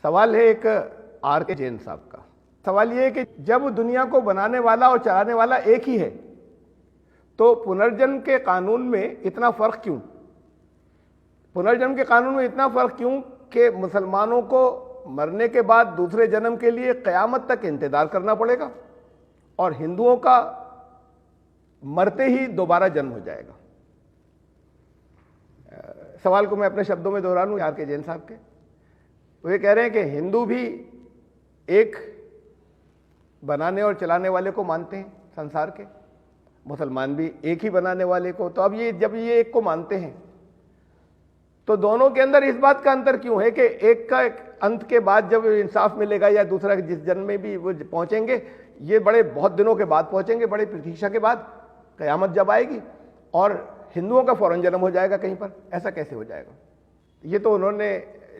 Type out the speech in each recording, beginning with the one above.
सवाल है एक आर के जैन साहब का। सवाल ये है कि जब दुनिया को बनाने वाला और चलाने वाला एक ही है तो पुनर्जन्म के कानून में इतना फर्क क्यों? पुनर्जन्म के कानून में इतना फर्क क्यों कि मुसलमानों को मरने के बाद दूसरे जन्म के लिए क़यामत तक इंतजार करना पड़ेगा और हिंदुओं का मरते ही दोबारा जन्म हो जाएगा। सवाल को मैं अपने शब्दों में दोहरा लूं आर के जैन साहब के। वो ये कह रहे हैं कि हिंदू भी एक बनाने और चलाने वाले को मानते हैं संसार के, मुसलमान भी एक ही बनाने वाले को। तो अब ये जब ये एक को मानते हैं तो दोनों के अंदर इस बात का अंतर क्यों है कि एक का अंत के बाद जब इंसाफ मिलेगा या दूसरा जिस जन्म में भी वो पहुंचेंगे, ये बड़े बहुत दिनों के बाद पहुंचेंगे, बड़े प्रतीक्षा के बाद क़यामत जब आएगी और हिंदुओं का फौरन जन्म हो जाएगा कहीं पर। ऐसा कैसे हो जाएगा? ये तो उन्होंने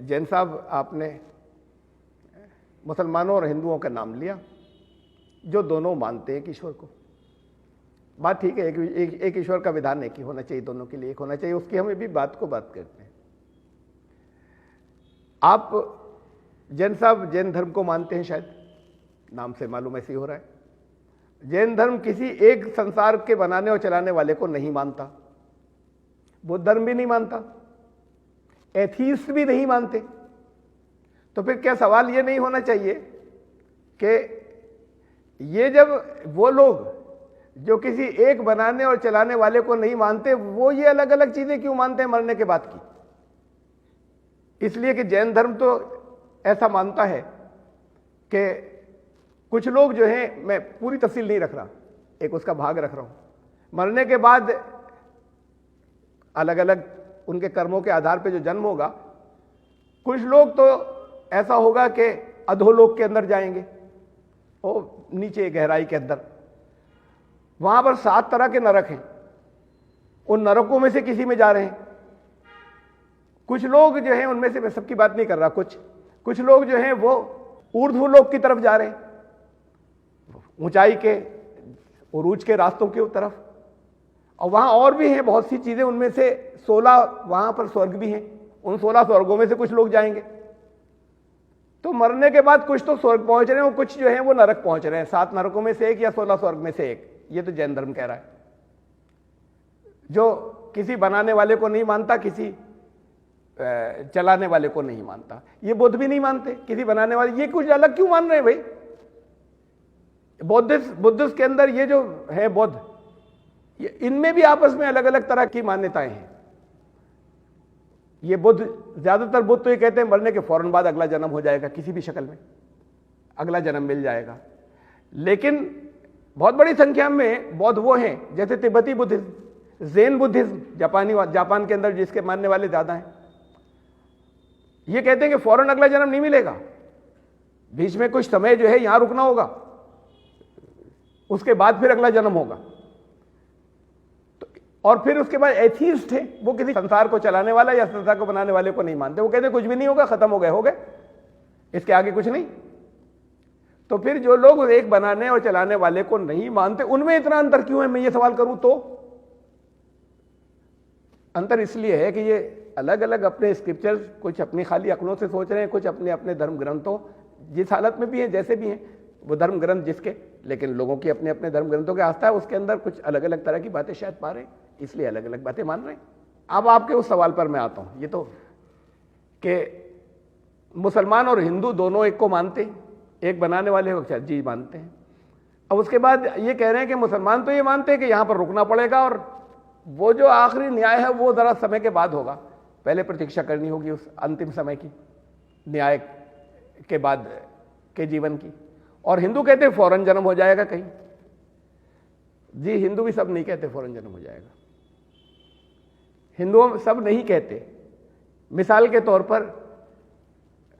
जैन साहब आपने मुसलमानों और हिंदुओं का नाम लिया जो दोनों मानते हैं ईश्वर को। बात ठीक है, एक ईश्वर का विधान एक ही होना चाहिए, दोनों के लिए एक होना चाहिए, उसकी हम भी बात करते हैं। आप जैन साहब जैन धर्म को मानते हैं, शायद नाम से मालूम ऐसे ही हो रहा है। जैन धर्म किसी एक संसार के बनाने और चलाने वाले को नहीं मानता, बौद्ध धर्म भी नहीं मानता, एथीस्ट भी नहीं मानते। तो फिर क्या सवाल ये नहीं होना चाहिए कि ये जब वो लोग जो किसी एक बनाने और चलाने वाले को नहीं मानते, वो ये अलग अलग चीजें क्यों मानते हैं मरने के बाद की? इसलिए कि जैन धर्म तो ऐसा मानता है कि कुछ लोग जो हैं, मैं पूरी तफसील नहीं रख रहा, एक उसका भाग रख रहा हूं, मरने के बाद अलग अलग उनके कर्मों के आधार पर जो जन्म होगा, कुछ लोग तो ऐसा होगा कि अधोलोक के अंदर जाएंगे, वो नीचे गहराई के अंदर, वहां पर 7 तरह के नरक हैं, उन नरकों में से किसी में जा रहे हैं। कुछ लोग जो हैं, उनमें से मैं सबकी बात नहीं कर रहा, कुछ लोग जो हैं वो ऊर्ध्वलोक की तरफ जा रहे हैं, ऊंचाई के उरूज के रास्तों की तरफ। और वहां और भी हैं बहुत सी चीजें, उनमें से 16 वहां पर स्वर्ग भी हैं, उन 16 स्वर्गों में से कुछ लोग जाएंगे। तो मरने के बाद कुछ तो स्वर्ग पहुंच रहे हैं और कुछ जो है वो नरक पहुंच रहे हैं, 7 नरकों में से एक या 16 स्वर्ग में से एक। ये तो जैन धर्म कह रहा है, जो किसी बनाने वाले को नहीं मानता, किसी चलाने वाले को नहीं मानता। ये बुद्ध भी नहीं मानते किसी बनाने वाले। ये कुछ अलग क्यों मान रहे हैं भाई? बुद्धिस्ट के अंदर ये जो है बौद्ध, इनमें भी आपस में अलग अलग तरह की मान्यताएं हैं। ये बुद्ध, ज्यादातर बुद्ध तो ये कहते हैं मरने के फौरन बाद अगला जन्म हो जाएगा, किसी भी शक्ल में अगला जन्म मिल जाएगा। लेकिन बहुत बड़ी संख्या में बौद्ध वो हैं, जैसे तिब्बती बुद्धिज्म, ज़ेन बुद्धिज्म, जापान के अंदर जिसके मानने वाले ज्यादा हैं, ये कहते हैं कि फौरन अगला जन्म नहीं मिलेगा, बीच में कुछ समय जो है यहां रुकना होगा, उसके बाद फिर अगला जन्म होगा। और फिर उसके बाद एथीस्ट है, वो किसी संसार को चलाने वाला या संसार को बनाने वाले को नहीं मानते। वो कहते कुछ भी नहीं होगा, खत्म हो गए, इसके आगे कुछ नहीं। तो फिर जो लोग एक बनाने और चलाने वाले को नहीं मानते, उनमें इतना अंतर क्यों है, मैं ये सवाल करूं तो? अंतर इसलिए है कि ये अलग अलग अपने स्क्रिप्चर्स, कुछ अपनी खाली अकलों से सोच रहे हैं, कुछ अपने अपने धर्म ग्रंथों, जिस हालत में भी हैं, जैसे भी हैं वो धर्म ग्रंथ जिसके, लेकिन लोगों की अपने अपने धर्म ग्रंथों की आस्था है, उसके अंदर कुछ अलग अलग तरह की बातें शायद पा रहे हैं, इसलिए अलग अलग बातें मान रहे हैं। अब आपके उस सवाल पर मैं आता हूं, ये तो कि मुसलमान और हिंदू दोनों एक को मानते हैं, एक बनाने वाले को जी मानते हैं। अब उसके बाद ये कह रहे हैं कि मुसलमान तो ये मानते हैं कि यहां पर रुकना पड़ेगा और वो जो आखिरी न्याय है वो जरा समय के बाद होगा, पहले प्रतीक्षा करनी होगी उस अंतिम समय की, न्याय के बाद के जीवन की। और हिंदू कहते हैं फौरन जन्म हो जाएगा कहीं। जी, हिंदू भी सब नहीं कहते फौरन जन्म हो जाएगा, हिंदुओं सब नहीं कहते। मिसाल के तौर पर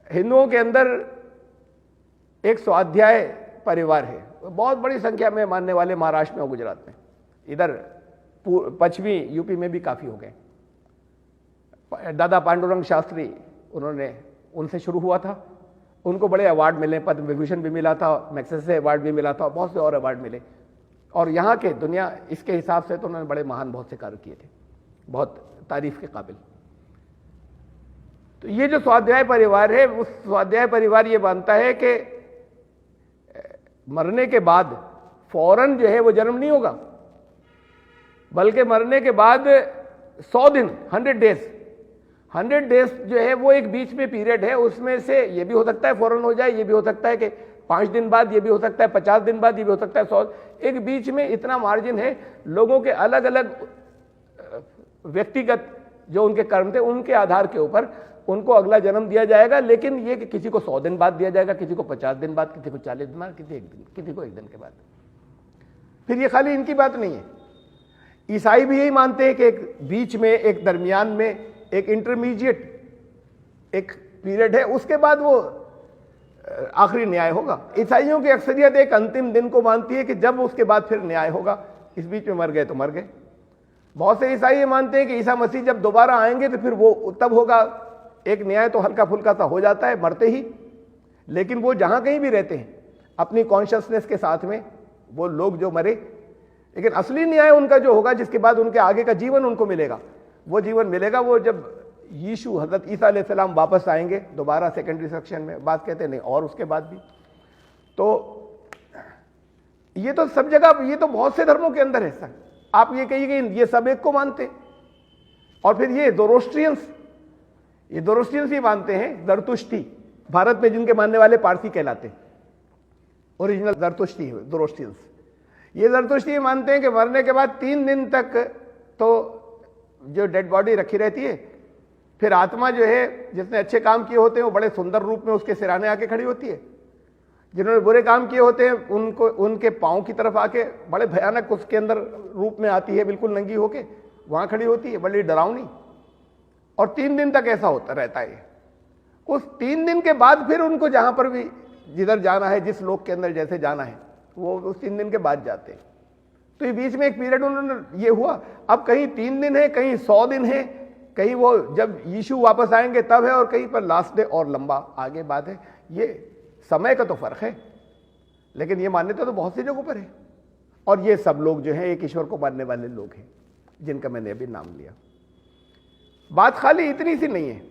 हिंदुओं के अंदर एक स्वाध्याय परिवार है, बहुत बड़ी संख्या में मानने वाले महाराष्ट्र में और गुजरात में, इधर पश्चिमी यूपी में भी काफी हो गए। दादा पांडुरंग शास्त्री, उनसे शुरू हुआ था, उनको बड़े अवार्ड मिले, पद्म विभूषण भी मिला था, मैग्सेसे अवार्ड भी मिला था, बहुत से और अवार्ड मिले। और यहाँ के दुनिया इसके हिसाब से तो उन्होंने बड़े महान बहुत से कार्य किए थे, बहुत तारीफ के काबिल। तो ये जो स्वाध्याय परिवार है, उस स्वाध्याय परिवार ये मानता है कि मरने के बाद फौरन जो है वो जन्म नहीं होगा, बल्कि मरने के बाद 100 दिन 100 डेज जो है वो एक बीच में पीरियड है। उसमें से ये भी हो सकता है फौरन हो जाए, ये भी हो सकता है कि 5 दिन बाद, ये भी हो सकता है 50 दिन बाद, ये भी हो सकता है 100। एक बीच में इतना मार्जिन है। लोगों के अलग अलग व्यक्तिगत जो उनके कर्म थे उनके आधार के ऊपर उनको अगला जन्म दिया जाएगा। लेकिन ये कि किसी को 100 दिन बाद दिया जाएगा, किसी को 50 दिन बाद, किसी को 40 दिन बाद, किसी को 1 दिन के बाद। फिर ये खाली इनकी बात नहीं है, ईसाई भी यही मानते हैं कि एक बीच में, एक दरमियान में, एक इंटरमीडिएट एक पीरियड है, उसके बाद वो आखिरी न्याय होगा। ईसाइयों की अक्सरियत एक अंतिम दिन को मानती है कि जब उसके बाद फिर न्याय होगा, इस बीच में मर गए तो मर गए। बहुत से ईसाई ये मानते हैं कि ईसा मसीह जब दोबारा आएंगे तो फिर वो तब होगा। एक न्याय तो हल्का फुल्का सा हो जाता है मरते ही, लेकिन वो जहां कहीं भी रहते हैं अपनी कॉन्शियसनेस के साथ में, वो लोग जो मरे, लेकिन असली न्याय उनका जो होगा जिसके बाद उनके आगे का जीवन उनको मिलेगा, वो जीवन मिलेगा वो जब यीशु हजरत ईसा अलैहिस्सलाम वापस आएंगे दोबारा सेकेंडरी सेक्शन में। बात कहते नहीं, और उसके बाद भी। तो ये तो सब जगह, ये तो बहुत से धर्मों के अंदर है सर। आप ये कहिए कि ये सब एक को मानते, और फिर ये जोरोस्ट्रियंस ये मानते हैं, जरतुश्ती, भारत में जिनके मानने वाले पारसी कहलाते हैं, ओरिजिनल जरतुश्ती जोरोस्ट्रियंस। ये जरतुश्ती मानते हैं कि मरने के बाद 3 दिन तक तो जो डेड बॉडी रखी रहती है, फिर आत्मा जो है जिसने अच्छे काम किए होते हैं वो बड़े सुंदर रूप में उसके सिराने आके खड़ी होती है, जिन्होंने बुरे काम किए होते हैं उनको उनके पांव की तरफ आके बड़े भयानक उसके अंदर रूप में आती है, बिल्कुल नंगी होके वहां खड़ी होती है, बड़ी डरावनी। और 3 दिन तक ऐसा होता रहता है। उस 3 दिन के बाद फिर उनको जहां पर भी जिधर जाना है, जिस लोक के अंदर जैसे जाना है, वो उस 3 दिन के बाद जाते हैं। तो ये बीच में एक पीरियड उन्होंने ये हुआ। अब कहीं 3 दिन है, कहीं 100 दिन है, कहीं वो जब यीशु वापस आएंगे तब है, और कहीं पर लास्ट डे और लंबा आगे बात है। ये समय का तो फर्क है, लेकिन ये मान्यता तो बहुत सी जगहों पर है। और ये सब लोग जो हैं एक ईश्वर को मानने वाले लोग हैं, जिनका मैंने अभी नाम लिया। बात खाली इतनी सी नहीं है,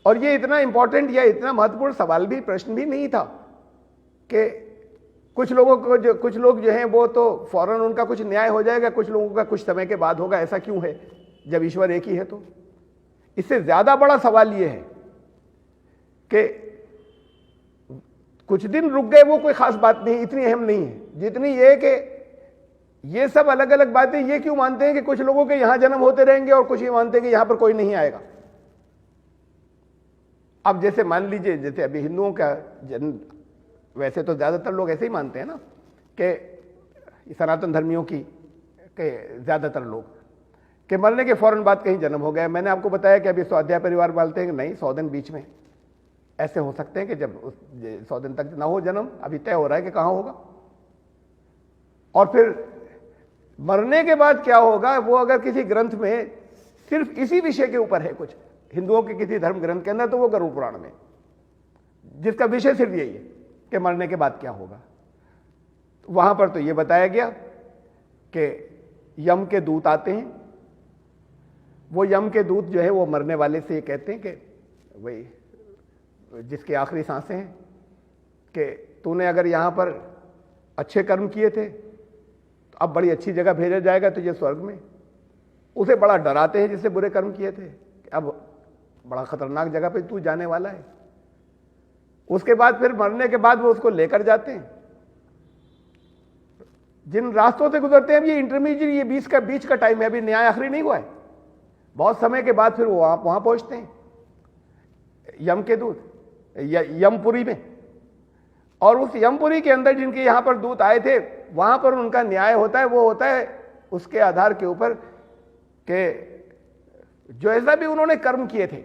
और ये इतना इंपॉर्टेंट या इतना महत्वपूर्ण सवाल भी, प्रश्न भी नहीं था कि कुछ लोग जो हैं वो तो फौरन उनका कुछ न्याय हो जाएगा, कुछ लोगों का कुछ समय के बाद होगा। ऐसा क्यों है जब ईश्वर एक ही है? तो इससे ज्यादा बड़ा सवाल ये है कि कुछ दिन रुक गए वो कोई खास बात नहीं, इतनी अहम नहीं है, जितनी ये कि ये सब अलग अलग बातें ये क्यों मानते हैं कि कुछ लोगों के यहां जन्म होते रहेंगे और कुछ ये मानते हैं कि यहां पर कोई नहीं आएगा। अब जैसे मान लीजिए, जैसे अभी हिंदुओं का जन्म, वैसे तो ज्यादातर लोग ऐसे ही मानते हैं ना कि सनातन धर्मियों की ज्यादातर लोग कि मरने के फौरन बाद कहीं जन्म हो गया। मैंने आपको बताया कि अभी स्वाध्याय परिवार बोलते हैं कि नहीं, 100 दिन बीच में ऐसे हो सकते हैं कि जब 100 दिन तक ना हो जन्म, अभी तय हो रहा है कि कहां होगा। और फिर मरने के बाद क्या होगा, वो अगर किसी ग्रंथ में सिर्फ इसी विषय के ऊपर है, कुछ हिंदुओं के किसी धर्म ग्रंथ के अंदर, तो वो गरुड़ पुराण में, जिसका विषय सिर्फ यही है कि मरने के बाद क्या होगा। वहां पर तो ये बताया गया कि यम के दूत आते हैं। वो यम के दूत जो है वो मरने वाले से ये कहते हैं कि वही जिसकी आखिरी सांसें हैं कि तूने अगर यहां पर अच्छे कर्म किए थे तो अब बड़ी अच्छी जगह भेजा जाएगा तुझे स्वर्ग में। उसे बड़ा डराते हैं जिससे बुरे कर्म किए थे कि अब बड़ा खतरनाक जगह पे तू जाने वाला है। उसके बाद फिर मरने के बाद वो उसको लेकर जाते हैं। जिन रास्तों से गुजरते हैं, ये इंटरमीडिएट, ये बीच का टाइम है, अभी न्याय आखिरी नहीं हुआ है। बहुत समय के बाद फिर वो वहां पहुंचते हैं यम के दूत, यमपुरी में। और उस यमपुरी के अंदर जिनके यहां पर दूत आए थे, वहां पर उनका न्याय होता है। वो होता है उसके आधार के ऊपर कि जो ऐसा भी उन्होंने कर्म किए थे,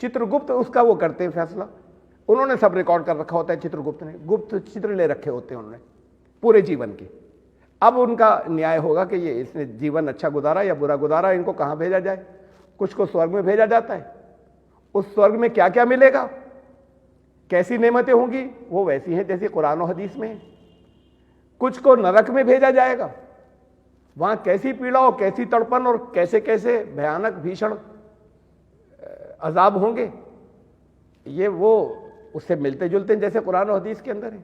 चित्रगुप्त उसका वो करते हैं फैसला। उन्होंने सब रिकॉर्ड कर रखा होता है, चित्रगुप्त ने गुप्त चित्र ले रखे होते हैं उन्होंने पूरे जीवन के। अब उनका न्याय होगा कि ये इसने जीवन अच्छा गुजारा या बुरा गुजारा, इनको कहां भेजा जाए। कुछ को स्वर्ग में भेजा जाता है, उस स्वर्ग में क्या क्या मिलेगा, कैसी नेमतें होंगी, वो वैसी हैं जैसी कुरान और हदीस में है। कुछ को नरक में भेजा जाएगा, वहां कैसी पीड़ा और कैसी तड़पन और कैसे कैसे भयानक भीषण अजाब होंगे, ये वो उससे मिलते जुलते हैं जैसे कुरान और हदीस के अंदर है।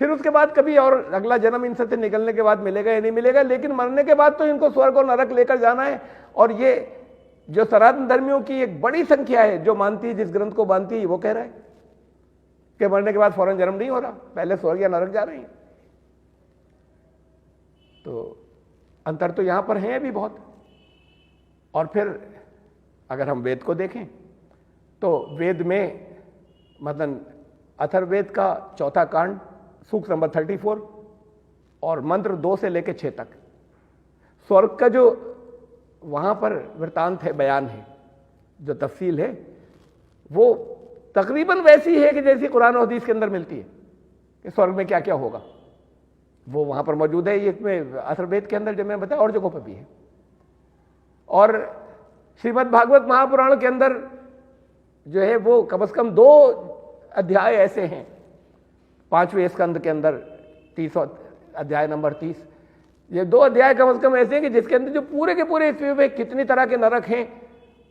फिर उसके बाद कभी और अगला जन्म इनसे से निकलने के बाद मिलेगा या नहीं मिलेगा, लेकिन मरने के बाद तो इनको स्वर्ग और नरक लेकर जाना है। और ये जो सनातन धर्मियों की एक बड़ी संख्या है जो मानती है, जिस ग्रंथ को मानती है, वो कह रहा है कि मरने के बाद फौरन जन्म नहीं हो रहा, पहले स्वर्ग या नरक जा रहे हैं। तो अंतर तो यहां पर है भी बहुत। और फिर अगर हम वेद को देखें तो वेद में मतलब अथर्ववेद का चौथा कांड सूक्त नंबर 34 और मंत्र 2 से लेकर 6 तक स्वर्ग का जो वहां पर वृतांत है, बयान है, जो तफसील है, वो तकरीबन वैसी है कि जैसी कुरान और हदीस के अंदर मिलती है कि स्वर्ग में क्या क्या होगा, वो वहां पर मौजूद है। ये इसमें अथर्ववेद के अंदर जो मैंने बताया और जगहों पर भी है। और श्रीमद् भागवत महापुराण के अंदर जो है वो कम से कम 2 अध्याय ऐसे हैं, 5वें स्कंद के अंदर 30 अध्याय नंबर 30, ये 2 अध्याय कम से कम ऐसे हैं कि जिसके अंदर जो पूरे के पूरे इस में कितनी तरह के नरक हैं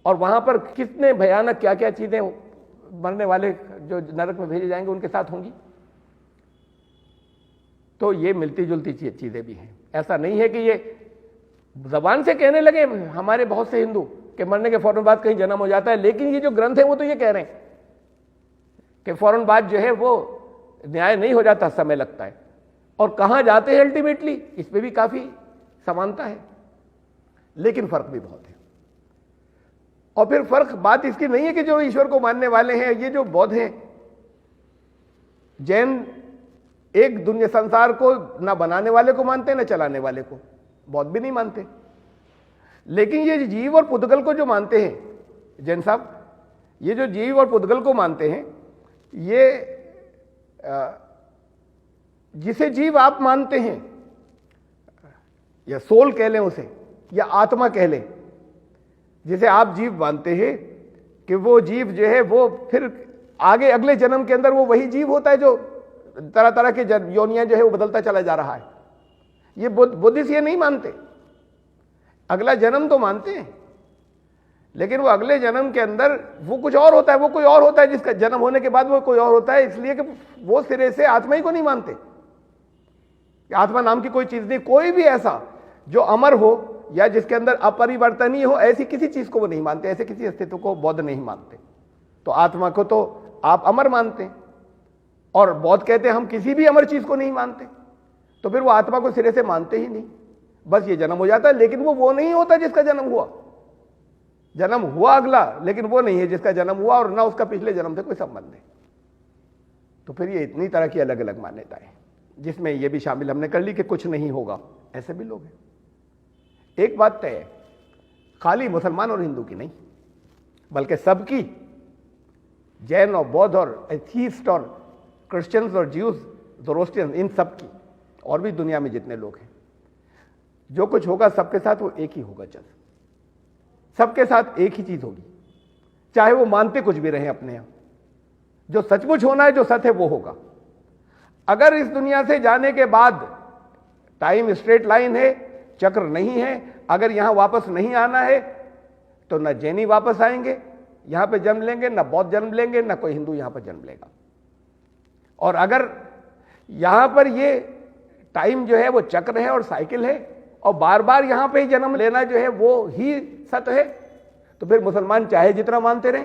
और वहां पर कितने भयानक क्या क्या चीजें मरने वाले जो नरक में भेजे जाएंगे उनके साथ होंगी। तो ये मिलती जुलती चीजें भी हैं। ऐसा नहीं है कि ये जबान से कहने लगे हमारे बहुत से हिंदू कि मरने के फौरन बाद कहीं जन्म हो जाता है, लेकिन ये जो ग्रंथ है वो तो ये कह रहे हैं कि फौरन बाद जो है वो न्याय नहीं हो जाता, समय लगता है। और कहां जाते हैं अल्टीमेटली, इस पे भी काफी समानता है, लेकिन फर्क भी बहुत है। और फिर फर्क बात इसकी नहीं है कि जो ईश्वर को मानने वाले हैं, ये जो बौद्ध हैं, जैन एक दुनिया संसार को ना बनाने वाले को मानते ना चलाने वाले को, बौद्ध भी नहीं मानते। लेकिन ये जीव और पुद्गल को जो मानते हैं जैन साहब, ये जो जीव और पुद्गल को मानते हैं, ये जिसे जीव आप मानते हैं, या सोल कह लें उसे, या आत्मा कह लें, जिसे आप जीव मानते हैं कि वो जीव जो है वो फिर आगे अगले जन्म के अंदर वो वही जीव होता है जो तरह तरह के योनियां जो है वो बदलता चला जा रहा है। ये बुद्धिस्ट ये नहीं मानते। अगला जन्म तो मानते हैं, लेकिन वो अगले जन्म के अंदर वो कुछ और होता है, वो कोई और होता है, जिसका जन्म होने के बाद वो कोई और होता है, इसलिए कि वो सिरे से आत्मा ही को नहीं मानते। आत्मा नाम की कोई चीज नहीं, कोई भी ऐसा जो अमर हो या जिसके अंदर अपरिवर्तनीय हो, ऐसी किसी चीज को वो नहीं मानते, ऐसे किसी अस्तित्व को बौद्ध नहीं मानते। तो आत्मा को तो आप अमर मानते हैं और बौद्ध कहते हैं हम किसी भी अमर चीज को नहीं मानते। तो फिर वो आत्मा को सिरे से मानते ही नहीं, बस ये जन्म हो जाता है, लेकिन वो नहीं होता जिसका जन्म हुआ। जन्म हुआ अगला, लेकिन वो नहीं है जिसका जन्म हुआ और ना उसका पिछले जन्म से कोई संबंध है। तो फिर ये इतनी तरह की अलग अलग मान्यताएं, जिसमें ये भी शामिल हमने कर ली कि कुछ नहीं होगा, ऐसे भी लोग हैं। एक बात तय है, खाली मुसलमान और हिंदू की नहीं, बल्कि सबकी, जैन और बौद्ध और एथीस्ट और क्रिश्चियंस और ज्यूज, ज़ोरोस्ट्रियन, इन सब की, और भी दुनिया में जितने लोग हैं, जो कुछ होगा सबके साथ वो एक ही होगा। चल, सबके साथ एक ही चीज होगी, चाहे वो मानते कुछ भी रहे अपने यहां। जो सचमुच होना है, जो सत्य है, वो होगा। अगर इस दुनिया से जाने के बाद टाइम स्ट्रेट लाइन है, चक्र नहीं है, अगर यहां वापस नहीं आना है, तो न जैनी वापस आएंगे यहां पे जन्म लेंगे, न बौद्ध जन्म लेंगे, न कोई हिंदू यहां पर जन्म लेगा। और अगर यहां पर ये टाइम जो है वो चक्र है और साइकिल है, और बार बार यहां पे ही जन्म लेना जो है वो ही सत्य है, तो फिर मुसलमान चाहे जितना मानते रहे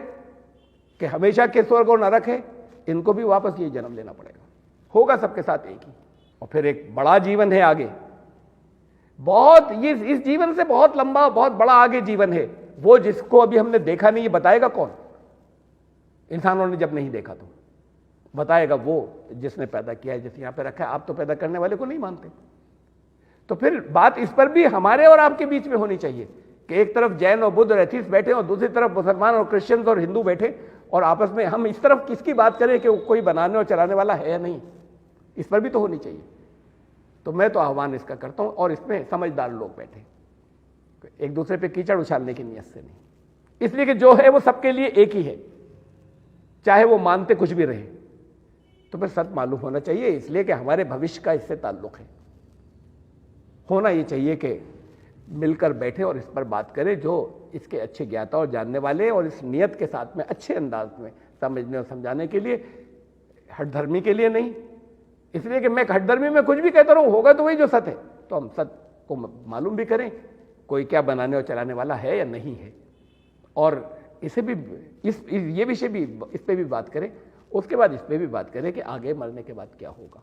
कि हमेशा के स्वर्ग और नरक है, इनको भी वापस यही जन्म लेना पड़ेगा। होगा सबके साथ एक ही। और फिर एक बड़ा जीवन है आगे, बहुत, ये इस जीवन से बहुत लंबा, बहुत बड़ा आगे जीवन है, वो जिसको अभी हमने देखा नहीं। ये बताएगा कौन? इंसानों ने जब नहीं देखा तो बताएगा वो जिसने पैदा किया है, जिसने यहां पे रखा है। आप तो पैदा करने वाले को नहीं मानते। तो फिर बात इस पर भी हमारे और आपके बीच में होनी चाहिए कि एक तरफ जैन और बुद्ध और एथीस्ट बैठे और दूसरी तरफ मुसलमान और क्रिश्चियंस और हिंदू बैठे, और आपस में हम इस तरफ किसकी बात करें कि कोई बनाने और चलाने वाला है या नहीं, इस पर भी तो होनी चाहिए। तो मैं तो आह्वान इसका करता हूं, और इसमें समझदार लोग बैठे, एक दूसरे पे कीचड़ उछालने की नीयत से नहीं, इसलिए कि जो है वो सबके लिए एक ही है, चाहे वो मानते कुछ भी रहे। तो फिर सत्य मालूम होना चाहिए, इसलिए कि हमारे भविष्य का इससे ताल्लुक है। होना ये चाहिए कि मिलकर बैठे और इस पर बात करें, जो इसके अच्छे ज्ञाता और जानने वाले, और इस नियत के साथ में अच्छे अंदाज में समझने और समझाने के लिए, हठधर्मी के लिए नहीं। इसलिए कि मैं हठधर्मी में कुछ भी कहता रहूं, होगा तो वही जो सत्य है, तो हम सत्य को मालूम भी करें कोई क्या बनाने और चलाने वाला है या नहीं है, और इसे भी ये विषय भी, इस पे भी बात करें, उसके बाद इस पे भी बात करें कि आगे मरने के बाद क्या होगा।